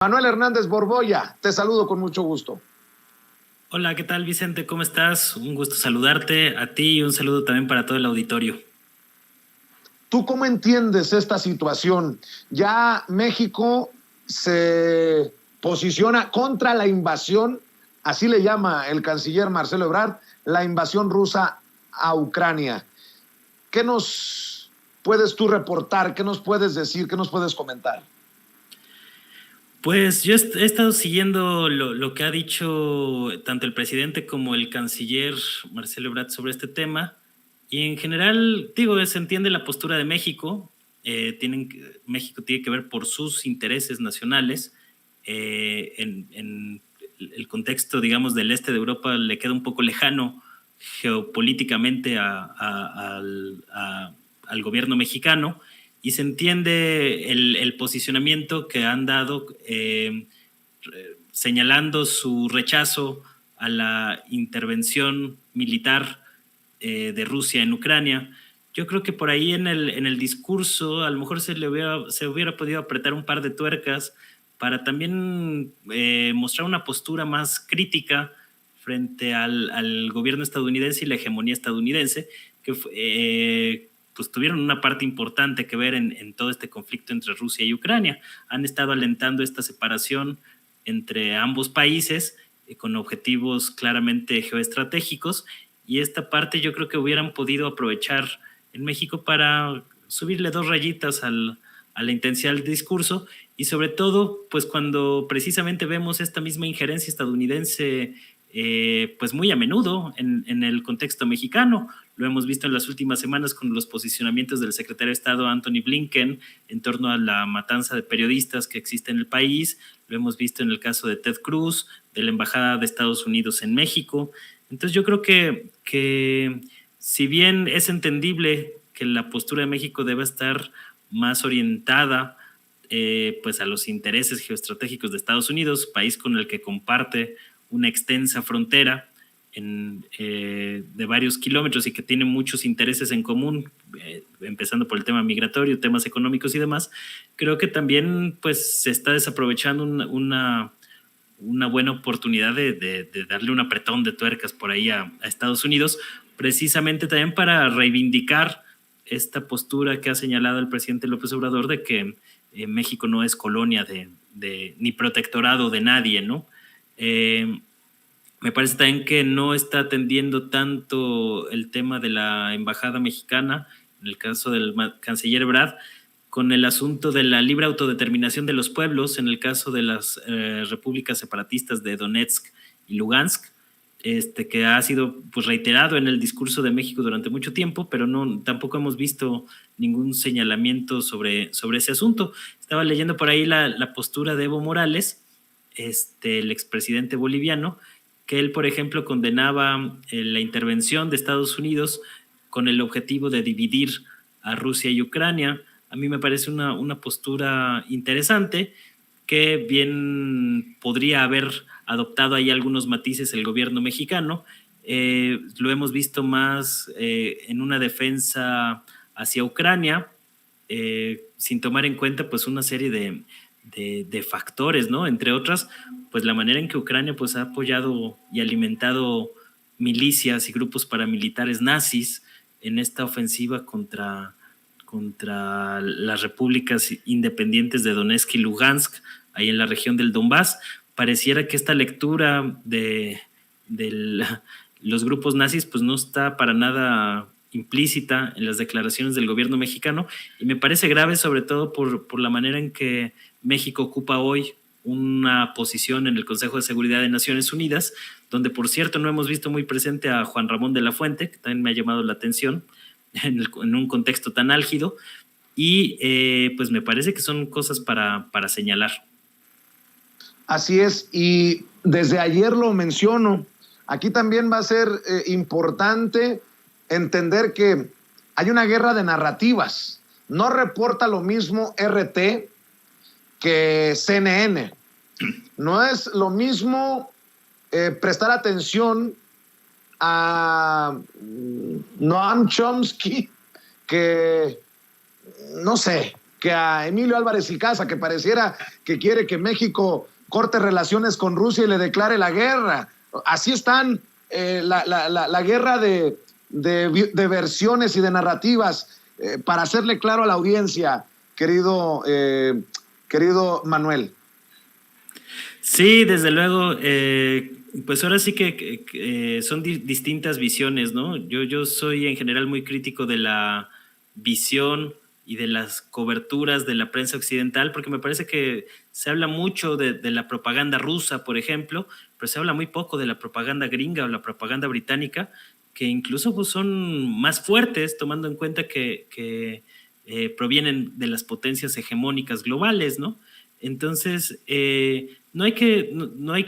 Manuel Hernández Borboya, te saludo con mucho gusto. Hola, ¿qué tal, Vicente? ¿Cómo estás? Un gusto saludarte a ti y un saludo también para todo el auditorio. ¿Tú cómo entiendes esta situación? Ya México se posiciona contra la invasión, así le llama el canciller Marcelo Ebrard, la invasión rusa a Ucrania. ¿Qué nos puedes tú reportar? ¿Qué nos puedes decir? ¿Qué nos puedes comentar? Pues yo he estado siguiendo lo que ha dicho tanto el presidente como el canciller Marcelo Ebrard sobre este tema, y en general, digo, se entiende la postura de México. México tiene que ver por sus intereses nacionales. En el contexto, digamos, del este de Europa le queda un poco lejano geopolíticamente al gobierno mexicano, y se entiende el posicionamiento que han dado, señalando su rechazo a la intervención militar de Rusia en Ucrania. Yo creo que por ahí en el discurso a lo mejor se hubiera podido apretar un par de tuercas para también mostrar una postura más crítica frente al gobierno estadounidense y la hegemonía estadounidense, que pues tuvieron una parte importante que ver en todo este conflicto entre Rusia y Ucrania. Han estado alentando esta separación entre ambos países con objetivos claramente geoestratégicos, y esta parte yo creo que hubieran podido aprovechar en México para subirle dos rayitas a la intensidad del discurso, y sobre todo pues cuando precisamente vemos esta misma injerencia estadounidense pues muy a menudo en el contexto mexicano. Lo hemos visto en las últimas semanas con los posicionamientos del secretario de Estado Antony Blinken en torno a la matanza de periodistas que existe en el país. Lo hemos visto en el caso de Ted Cruz, de la Embajada de Estados Unidos en México. Entonces yo creo que si bien es entendible que la postura de México debe estar más orientada pues a los intereses geoestratégicos de Estados Unidos, país con el que comparte una extensa frontera de varios kilómetros y que tiene muchos intereses en común, empezando por el tema migratorio, temas económicos y demás. Creo que también pues se está desaprovechando una buena oportunidad de darle un apretón de tuercas por ahí a Estados Unidos, precisamente también para reivindicar esta postura que ha señalado el presidente López Obrador de que México no es colonia ni protectorado de nadie, ¿no? Me parece también que no está atendiendo tanto el tema de la embajada mexicana, en el caso del canciller Ebrard, con el asunto de la libre autodeterminación de los pueblos, en el caso de las repúblicas separatistas de Donetsk y Lugansk, que ha sido pues reiterado en el discurso de México durante mucho tiempo, pero tampoco hemos visto ningún señalamiento sobre ese asunto. Estaba leyendo por ahí la postura de Evo Morales, el expresidente boliviano, que él, por ejemplo, condenaba la intervención de Estados Unidos con el objetivo de dividir a Rusia y Ucrania. A mí me parece una postura interesante, que bien podría haber adoptado ahí algunos matices el gobierno mexicano. Lo hemos visto más en una defensa hacia Ucrania, sin tomar en cuenta pues una serie de factores, ¿no? Entre otras, pues la manera en que Ucrania pues ha apoyado y alimentado milicias y grupos paramilitares nazis en esta ofensiva contra las repúblicas independientes de Donetsk y Lugansk, ahí en la región del Donbass. Pareciera que esta lectura de los grupos nazis pues no está para nada implícita en las declaraciones del gobierno mexicano, y me parece grave sobre todo por la manera en que México ocupa hoy una posición en el Consejo de Seguridad de Naciones Unidas, donde por cierto no hemos visto muy presente a Juan Ramón de la Fuente, que también me ha llamado la atención en un contexto tan álgido, y pues me parece que son cosas para señalar. Así es, y desde ayer lo menciono, aquí también va a ser importante entender que hay una guerra de narrativas. No reporta lo mismo RT que CNN. No es lo mismo prestar atención a Noam Chomsky que, no sé, que a Emilio Álvarez y Casa, que pareciera que quiere que México corte relaciones con Rusia y le declare la guerra. Así están la guerra de versiones y de narrativas. Para hacerle claro a la audiencia, querido Manuel. Sí, desde luego. Pues ahora sí que son distintas visiones, ¿no? Yo soy en general muy crítico de la visión y de las coberturas de la prensa occidental, porque me parece que se habla mucho de la propaganda rusa, por ejemplo, pero se habla muy poco de la propaganda gringa o la propaganda británica, que incluso pues, son más fuertes, tomando en cuenta que provienen de las potencias hegemónicas globales, ¿no? Entonces, no hay que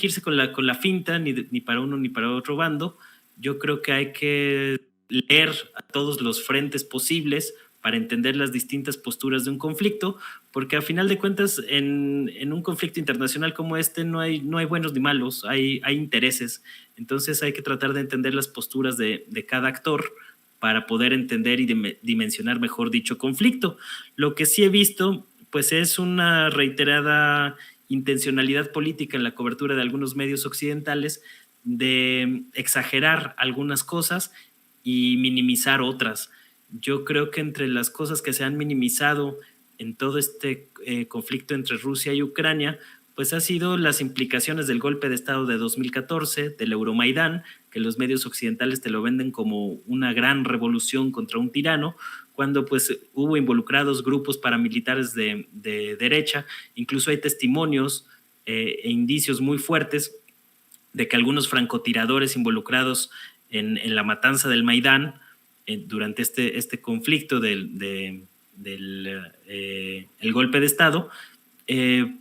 irse con la finta ni para uno ni para otro bando. Yo creo que hay que leer a todos los frentes posibles para entender las distintas posturas de un conflicto, porque a final de cuentas en un conflicto internacional como este no hay buenos ni malos, hay intereses. Entonces hay que tratar de entender las posturas de cada actor para poder entender y dimensionar mejor dicho conflicto. Lo que sí he visto pues es una reiterada intencionalidad política en la cobertura de algunos medios occidentales de exagerar algunas cosas y minimizar otras. Yo creo que entre las cosas que se han minimizado en todo este conflicto entre Rusia y Ucrania, pues ha sido las implicaciones del golpe de Estado de 2014, del Euromaidán, que los medios occidentales te lo venden como una gran revolución contra un tirano, cuando pues hubo involucrados grupos paramilitares de derecha. Incluso hay testimonios e indicios muy fuertes de que algunos francotiradores involucrados en la matanza del Maidán durante este conflicto del golpe de Estado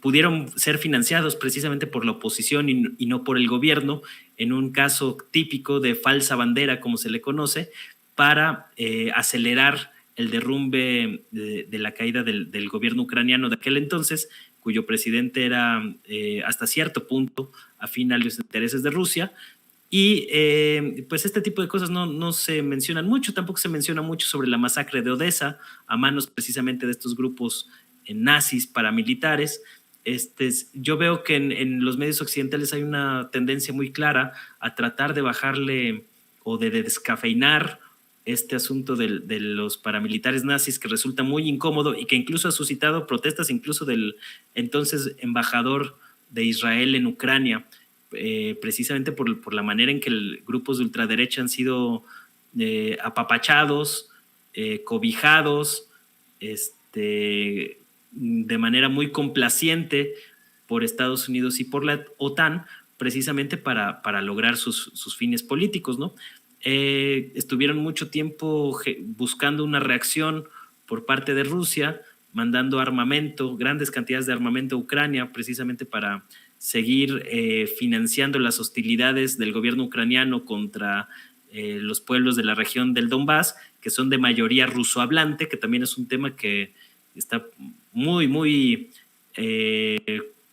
pudieron ser financiados precisamente por la oposición y no por el gobierno, en un caso típico de falsa bandera, como se le conoce, para acelerar el derrumbe de la caída del gobierno ucraniano de aquel entonces, cuyo presidente era hasta cierto punto afín a los intereses de Rusia. Y pues este tipo de cosas no se mencionan mucho, tampoco se menciona mucho sobre la masacre de Odessa a manos precisamente de estos grupos nazis paramilitares. Yo veo que en los medios occidentales hay una tendencia muy clara a tratar de bajarle o de descafeinar este asunto de los paramilitares nazis, que resulta muy incómodo y que incluso ha suscitado protestas incluso del entonces embajador de Israel en Ucrania, precisamente por la manera en que grupos de ultraderecha han sido apapachados, cobijados, de manera muy complaciente por Estados Unidos y por la OTAN, precisamente para lograr sus fines políticos, ¿no? Estuvieron mucho tiempo buscando una reacción por parte de Rusia, mandando armamento, grandes cantidades de armamento a Ucrania, precisamente para seguir financiando las hostilidades del gobierno ucraniano contra los pueblos de la región del Donbass, que son de mayoría rusohablante, que también es un tema que está muy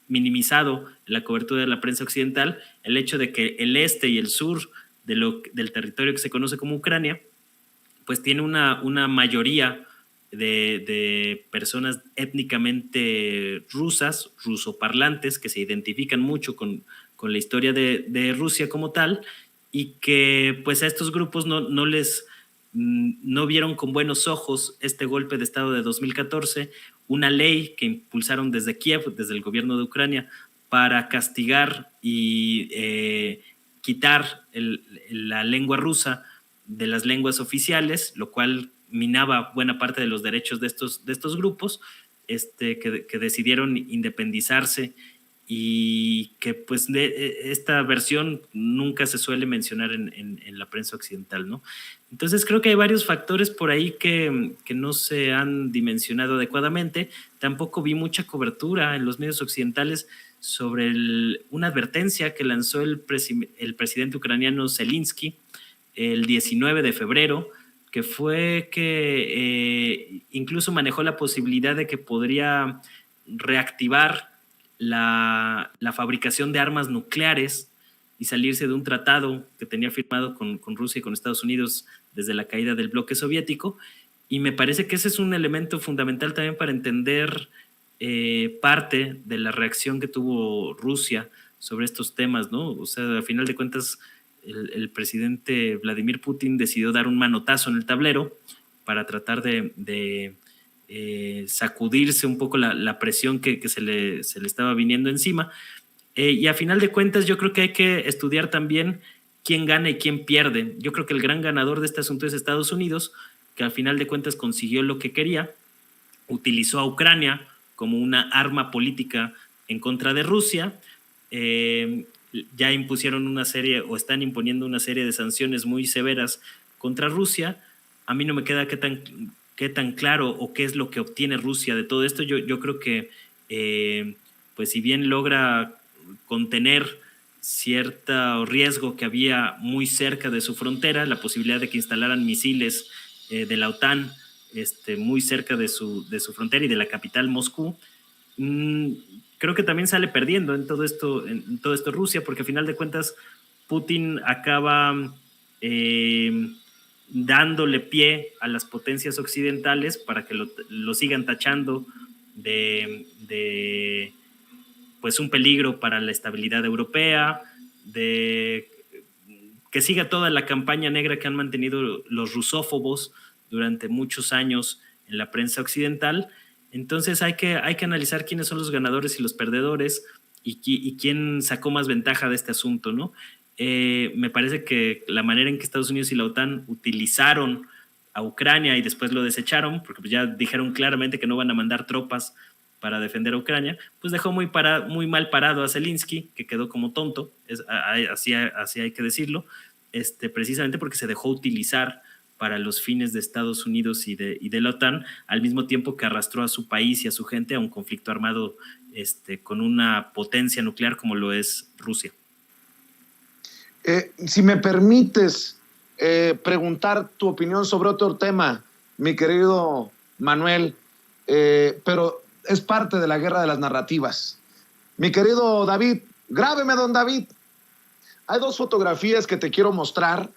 minimizado en la cobertura de la prensa occidental, el hecho de que el este y el sur del territorio que se conoce como Ucrania, pues tiene una mayoría de personas étnicamente rusas, rusoparlantes, que se identifican mucho con la historia de Rusia como tal, y que pues a estos grupos no vieron con buenos ojos este golpe de Estado de 2014, una ley que impulsaron desde Kiev, desde el gobierno de Ucrania, para castigar y quitar la lengua rusa de las lenguas oficiales, lo cual minaba buena parte de los derechos de estos grupos, que decidieron independizarse, y que pues esta versión nunca se suele mencionar en la prensa occidental, ¿no? Entonces creo que hay varios factores por ahí que no se han dimensionado adecuadamente. Tampoco vi mucha cobertura en los medios occidentales sobre una advertencia que lanzó el presidente ucraniano Zelensky el 19 de febrero, que fue que incluso manejó la posibilidad de que podría reactivar la fabricación de armas nucleares y salirse de un tratado que tenía firmado con Rusia y con Estados Unidos desde la caída del bloque soviético, Y me parece que ese es un elemento fundamental también para entender parte de la reacción que tuvo Rusia sobre estos temas, ¿no? O sea, a final de cuentas, el presidente Vladimir Putin decidió dar un manotazo en el tablero para tratar de sacudirse un poco la presión que se le estaba viniendo encima. Y a final de cuentas, yo creo que hay que estudiar también quién gana y quién pierde. Yo creo que el gran ganador de este asunto es Estados Unidos, que al final de cuentas consiguió lo que quería, utilizó a Ucrania como una arma política en contra de Rusia. Ya impusieron una serie o están imponiendo una serie de sanciones muy severas contra Rusia. A mí no me queda qué tan claro o qué es lo que obtiene Rusia de todo esto. Yo creo que pues si bien logra contener cierto riesgo que había muy cerca de su frontera, la posibilidad de que instalaran misiles de la OTAN muy cerca de su frontera y de la capital Moscú, creo que también sale perdiendo en todo esto Rusia, porque a final de cuentas Putin acaba dándole pie a las potencias occidentales para que lo sigan tachando de pues un peligro para la estabilidad europea, de que siga toda la campaña negra que han mantenido los rusófobos durante muchos años en la prensa occidental. Entonces hay que analizar quiénes son los ganadores y los perdedores y quién sacó más ventaja de este asunto, ¿no? Me parece que la manera en que Estados Unidos y la OTAN utilizaron a Ucrania y después lo desecharon, porque ya dijeron claramente que no van a mandar tropas para defender a Ucrania, pues dejó muy mal parado a Zelensky, que quedó como tonto, así hay que decirlo, precisamente porque se dejó utilizar para los fines de Estados Unidos y de la OTAN, al mismo tiempo que arrastró a su país y a su gente a un conflicto armado con una potencia nuclear como lo es Rusia. Si me permites preguntar tu opinión sobre otro tema, mi querido Manuel, pero es parte de la guerra de las narrativas. Mi querido David, grábeme, don David. Hay dos fotografías que te quiero mostrar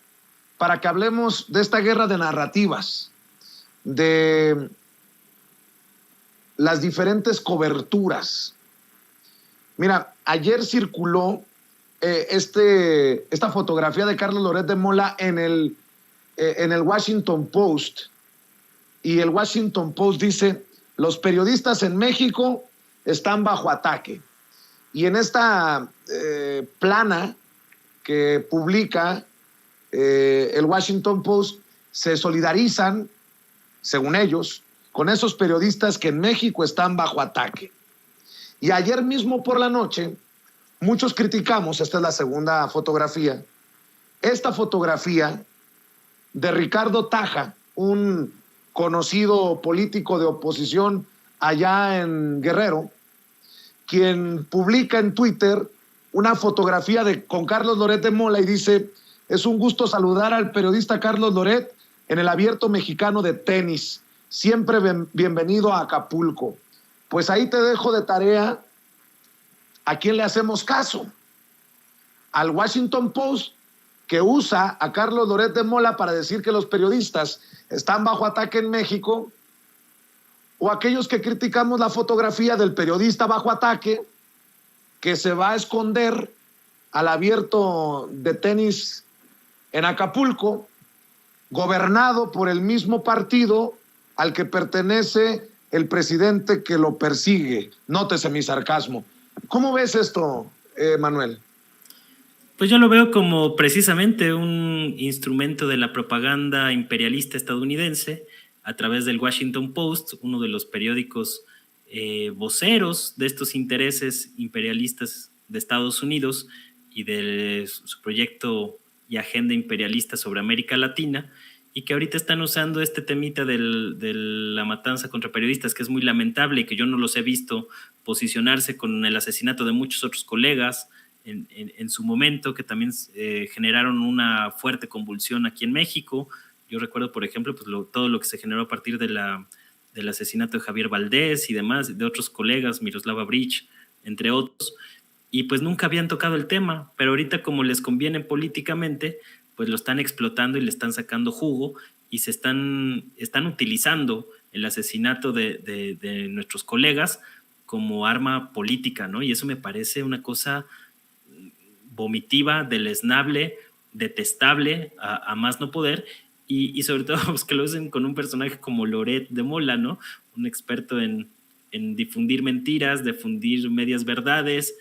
para que hablemos de esta guerra de narrativas, de las diferentes coberturas. Mira, ayer circuló esta fotografía de Carlos Loret de Mola en el Washington Post, y el Washington Post dice: los periodistas en México están bajo ataque. Y en esta plana que publica el Washington Post, se solidarizan, según ellos, con esos periodistas que en México están bajo ataque. Y ayer mismo por la noche, muchos criticamos, esta es la segunda fotografía, esta fotografía de Ricardo Taja, un conocido político de oposición allá en Guerrero, quien publica en Twitter una fotografía con Carlos Loret de Mola y dice: es un gusto saludar al periodista Carlos Loret en el Abierto Mexicano de Tenis. Siempre bienvenido a Acapulco. Pues ahí te dejo de tarea a quién le hacemos caso. Al Washington Post, que usa a Carlos Loret de Mola para decir que los periodistas están bajo ataque en México, o aquellos que criticamos la fotografía del periodista bajo ataque que se va a esconder al Abierto de Tenis en Acapulco, gobernado por el mismo partido al que pertenece el presidente que lo persigue. Nótese mi sarcasmo. ¿Cómo ves esto, Manuel? Pues yo lo veo como precisamente un instrumento de la propaganda imperialista estadounidense a través del Washington Post, uno de los periódicos voceros de estos intereses imperialistas de Estados Unidos y de su proyecto y agenda imperialista sobre América Latina, y que ahorita están usando este temita de la matanza contra periodistas, que es muy lamentable y que yo no los he visto posicionarse con el asesinato de muchos otros colegas en su momento, que también generaron una fuerte convulsión aquí en México. Yo recuerdo, por ejemplo, pues todo lo que se generó a partir del asesinato de Javier Valdés y demás, de otros colegas, Miroslava Bridge, entre otros, y pues nunca habían tocado el tema, pero ahorita como les conviene políticamente, pues lo están explotando y le están sacando jugo, y se están utilizando el asesinato de nuestros colegas como arma política, ¿no? Y eso me parece una cosa vomitiva, deleznable, detestable, a más no poder, y sobre todo pues, que lo hacen con un personaje como Loret de Mola, ¿no? Un experto en difundir mentiras, difundir medias verdades,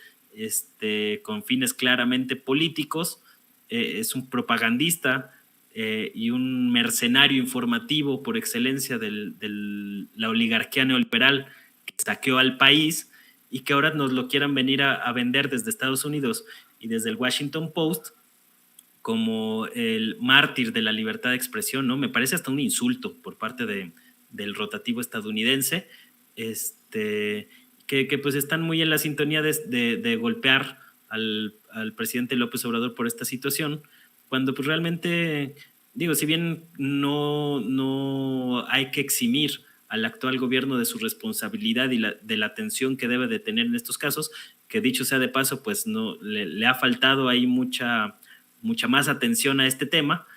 con fines claramente políticos, es un propagandista y un mercenario informativo por excelencia de la oligarquía neoliberal que saqueó al país y que ahora nos lo quieran venir a vender desde Estados Unidos y desde el Washington Post como el mártir de la libertad de expresión, ¿no? Me parece hasta un insulto por parte del rotativo estadounidense, que pues están muy en la sintonía de golpear al presidente López Obrador por esta situación, cuando pues realmente, digo, si bien no hay que eximir al actual gobierno de su responsabilidad y de la atención que debe de tener en estos casos, que dicho sea de paso, pues no le ha faltado ahí mucha más atención a este tema.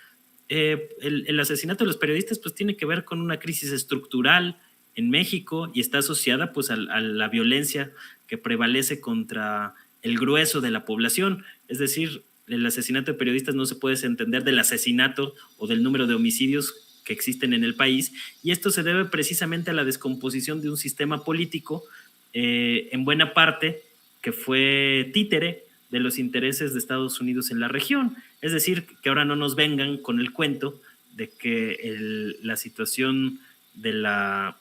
El asesinato de los periodistas pues tiene que ver con una crisis estructural en México y está asociada pues a la violencia que prevalece contra el grueso de la población. Es decir, el asesinato de periodistas no se puede entender del asesinato o del número de homicidios que existen en el país, y esto se debe precisamente a la descomposición de un sistema político en buena parte que fue títere de los intereses de Estados Unidos en la región. Es decir, que ahora no nos vengan con el cuento de que la situación de la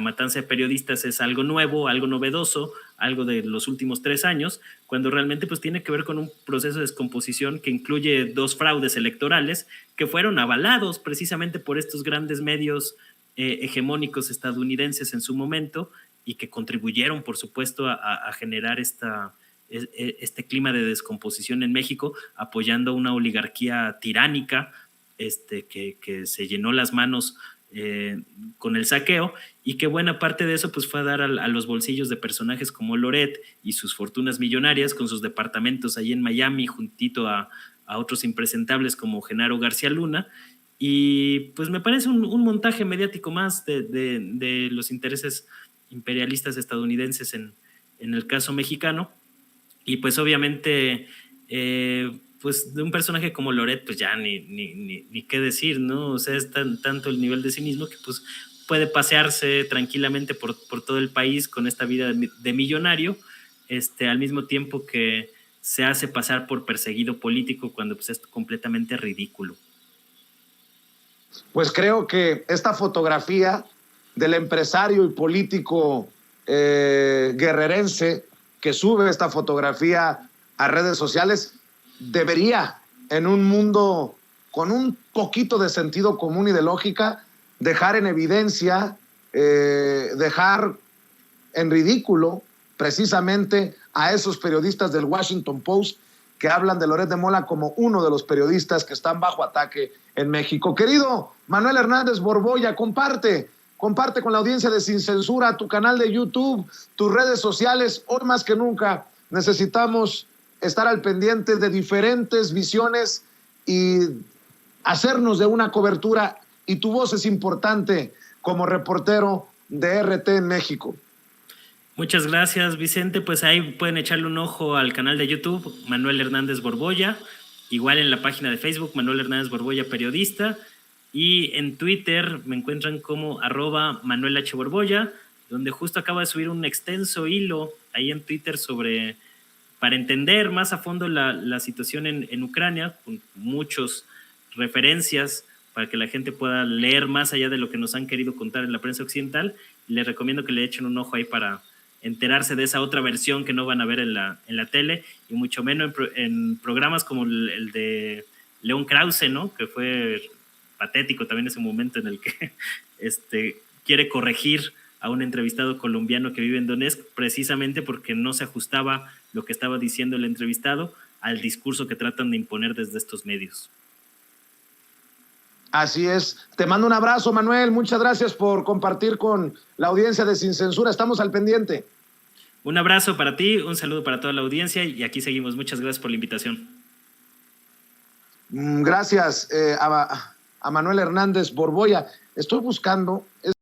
matanza de periodistas es algo nuevo, algo novedoso, algo de los últimos 3 años, cuando realmente pues tiene que ver con un proceso de descomposición que incluye 2 fraudes electorales que fueron avalados precisamente por estos grandes medios hegemónicos estadounidenses en su momento y que contribuyeron, por supuesto, a generar este clima de descomposición en México, apoyando a una oligarquía tiránica que se llenó las manos con el saqueo, y que buena parte de eso pues fue a dar a los bolsillos de personajes como Loret y sus fortunas millonarias con sus departamentos ahí en Miami juntito a otros impresentables como Genaro García Luna. Y pues me parece un montaje mediático más de los intereses imperialistas estadounidenses en el caso mexicano. Y pues obviamente pues de un personaje como Loret pues ya ni qué decir, ¿no? O sea, es tanto el nivel de cinismo que pues puede pasearse tranquilamente por todo el país con esta vida de millonario, al mismo tiempo que se hace pasar por perseguido político cuando pues es completamente ridículo. Pues creo que esta fotografía del empresario y político guerrerense que sube esta fotografía a redes sociales debería, en un mundo con un poquito de sentido común y de lógica, dejar en evidencia, dejar en ridículo precisamente a esos periodistas del Washington Post que hablan de Loret de Mola como uno de los periodistas que están bajo ataque en México. Querido Manuel Hernández Borboya, comparte con la audiencia de Sin Censura tu canal de YouTube, tus redes sociales. Hoy más que nunca necesitamos estar al pendiente de diferentes visiones y hacernos de una cobertura, y tu voz es importante como reportero de RT en México. Muchas gracias, Vicente. Pues ahí pueden echarle un ojo al canal de YouTube, Manuel Hernández Borboya, igual en la página de Facebook, Manuel Hernández Borboya Periodista, y en Twitter me encuentran como @ManuelH.Borboya, donde justo acaba de subir un extenso hilo ahí en Twitter para entender más a fondo la situación en Ucrania, con muchas referencias para que la gente pueda leer más allá de lo que nos han querido contar en la prensa occidental. Les recomiendo que le echen un ojo ahí para enterarse de esa otra versión que no van a ver en la tele, y mucho menos en programas como el de León Krause, ¿no? Que fue patético también ese momento en el que quiere corregir a un entrevistado colombiano que vive en Donetsk, precisamente porque no se ajustaba lo que estaba diciendo el entrevistado al discurso que tratan de imponer desde estos medios. Así es. Te mando un abrazo, Manuel. Muchas gracias por compartir con la audiencia de Sin Censura. Estamos al pendiente. Un abrazo para ti, un saludo para toda la audiencia, y aquí seguimos. Muchas gracias por la invitación. Gracias a Manuel Hernández Borboya. Estoy buscando...